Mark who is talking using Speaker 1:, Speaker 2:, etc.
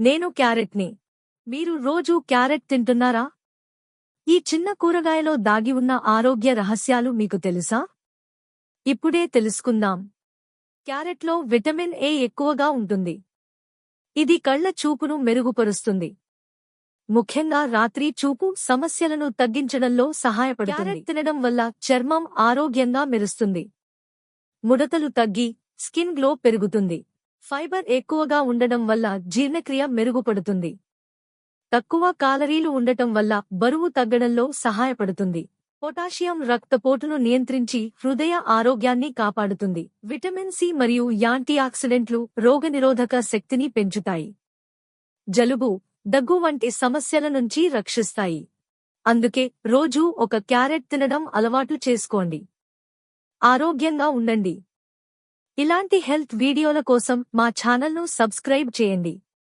Speaker 1: నేను క్యారెట్ని. మీరు రోజూ క్యారెట్ తింటున్నారా? ఈ చిన్న కూరగాయలో దాగి ఉన్న ఆరోగ్య రహస్యాలు మీకు తెలుసా? ఇప్పుడే తెలుసుకుందాం. క్యారెట్లో విటమిన్ ఏ ఎక్కువగా ఉంటుంది. ఇది కళ్ల చూపును మెరుగుపరుస్తుంది. ముఖ్యంగా రాత్రి చూపు సమస్యలను తగ్గించడంలో సహాయపడుతుంది. క్యారెట్ తినడం వల్ల చర్మం ఆరోగ్యంగా మెరుస్తుంది. ముడతలు తగ్గి స్కిన్ గ్లో పెరుగుతుంది. ఫైబర్ ఎక్కువగా ఉండడం వల్ల జీర్ణక్రియ మెరుగుపడుతుంది. తక్కువ కాలరీలు ఉండటం వల్ల బరువు తగ్గడంలో సహాయపడుతుంది. పొటాషియం రక్తపోటును నియంత్రించి హృదయ ఆరోగ్యాన్ని కాపాడుతుంది. విటమిన్ సి మరియు యాంటీఆక్సిడెంట్లు రోగనిరోధక శక్తిని పెంచుతాయి. జలుబు, దగ్గు వంటి సమస్యల నుంచి రక్షిస్తాయి. అందుకే రోజూ ఒక క్యారెట్ తినడం అలవాటు చేసుకోండి. ఆరోగ్యంగా ఉండండి. ఇలాంటి హెల్త్ వీడియోల కోసం మా ఛానల్ను సబ్స్క్రైబ్ చేయండి.